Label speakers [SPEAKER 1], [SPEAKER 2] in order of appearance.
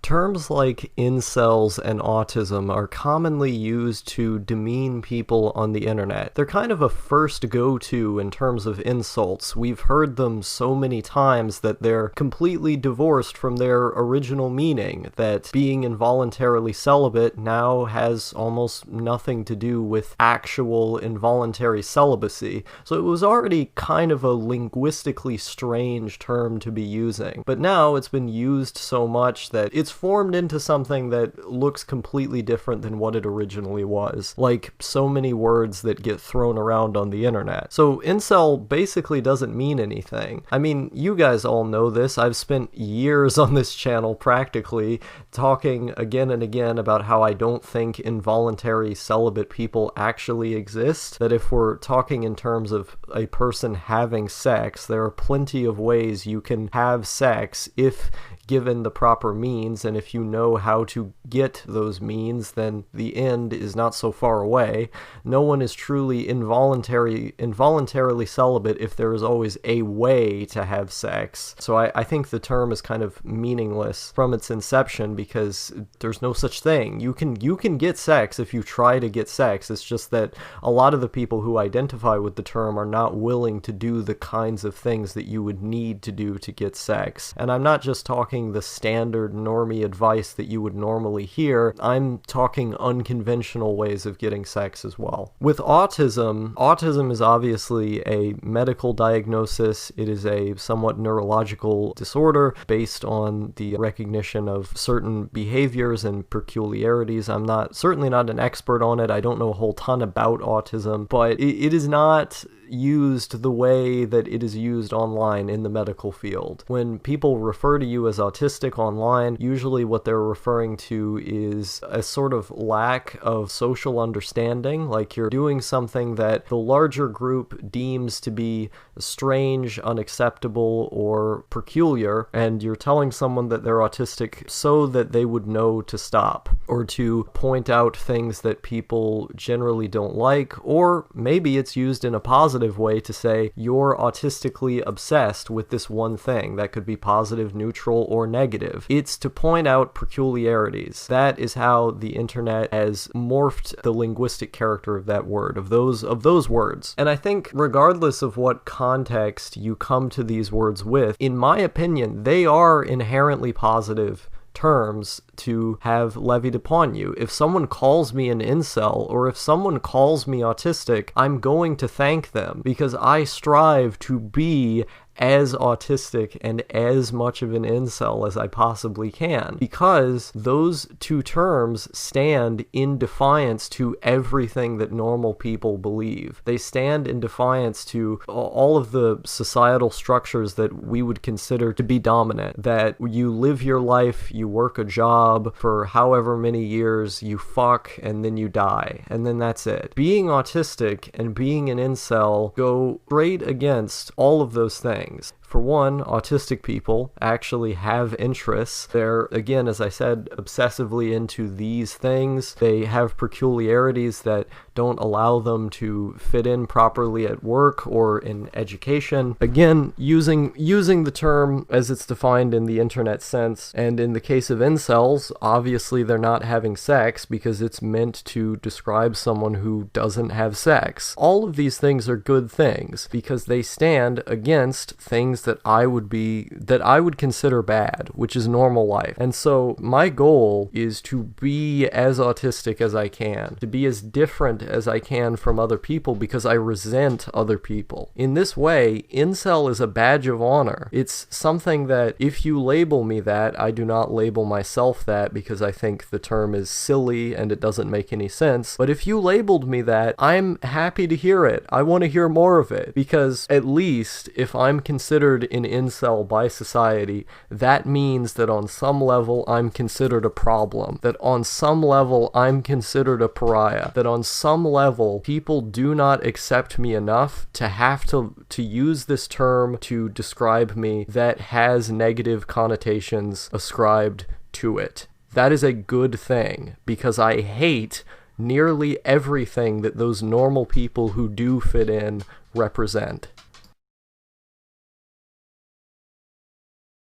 [SPEAKER 1] Terms like incels and autism are commonly used to demean people on the internet. They're kind of a first go-to in terms of insults. We've heard them so many times that they're completely divorced from their original meaning, that being involuntarily celibate now has almost nothing to do with actual involuntary celibacy. So it was already kind of a linguistically strange term to be using. But now it's been used so much that it's formed into something that looks completely different than what it originally was, like so many words that get thrown around on the internet. So incel basically doesn't mean anything. I mean, you guys all know this. I've spent years on this channel practically talking again and again about how I don't think involuntary celibate people actually exist, that if we're talking in terms of a person having sex, there are plenty of ways you can have sex if given the proper means, and if you know how to get those means, then the end is not so far away. No one is truly involuntarily celibate if there is always a way to have sex. So I think the term is kind of meaningless from its inception because there's no such thing. You can get sex if you try to get sex. It's just that a lot of the people who identify with the term are not willing to do the kinds of things that you would need to do to get sex. And I'm not just talking the standard normie advice that you would normally hear. I'm talking unconventional ways of getting sex as well. With autism is obviously a medical diagnosis. It is a somewhat neurological disorder based on the recognition of certain behaviors and peculiarities. I'm certainly not an expert on it. I don't know a whole ton about autism, but it is not used the way that it is used online in the medical field. When people refer to you as autistic online, usually what they're referring to is a sort of lack of social understanding, like you're doing something that the larger group deems to be strange, unacceptable, or peculiar, and you're telling someone that they're autistic so that they would know to stop, or to point out things that people generally don't like, or maybe it's used in a positive way to say you're autistically obsessed with this one thing. That could be positive, neutral, or negative. It's to point out peculiarities. That is how the internet has morphed the linguistic character of that word, of those words. And I think regardless of what context you come to these words with, in my opinion, they are inherently positive terms to have levied upon you. If someone calls me an incel, or if someone calls me autistic, I'm going to thank them because I strive to be as autistic and as much of an incel as I possibly can, because those two terms stand in defiance to everything that normal people believe. They stand in defiance to all of the societal structures that we would consider to be dominant, that you live your life, you work a job for however many years, you fuck, and then you die, and then that's it. Being autistic and being an incel go straight against all of those things. For one, autistic people actually have interests. They're, again, as I said, obsessively into these things. They have peculiarities that don't allow them to fit in properly at work or in education. Again, using the term as it's defined in the internet sense, and in the case of incels, obviously they're not having sex because it's meant to describe someone who doesn't have sex. All of these things are good things because they stand against things that I would consider bad, which is normal life. And so my goal is to be as autistic as I can, to be as different as I can from other people because I resent other people. In this way, incel is a badge of honor. It's something that if you label me that, I do not label myself that because I think the term is silly and it doesn't make any sense. But if you labeled me that, I'm happy to hear it. I want to hear more of it because at least if I'm considered an incel by society, that means that on some level I'm considered a problem, that on some level I'm considered a pariah, that on some level people do not accept me enough to have to use this term to describe me that has negative connotations ascribed to it. That is a good thing because I hate nearly everything that those normal people who do fit in represent.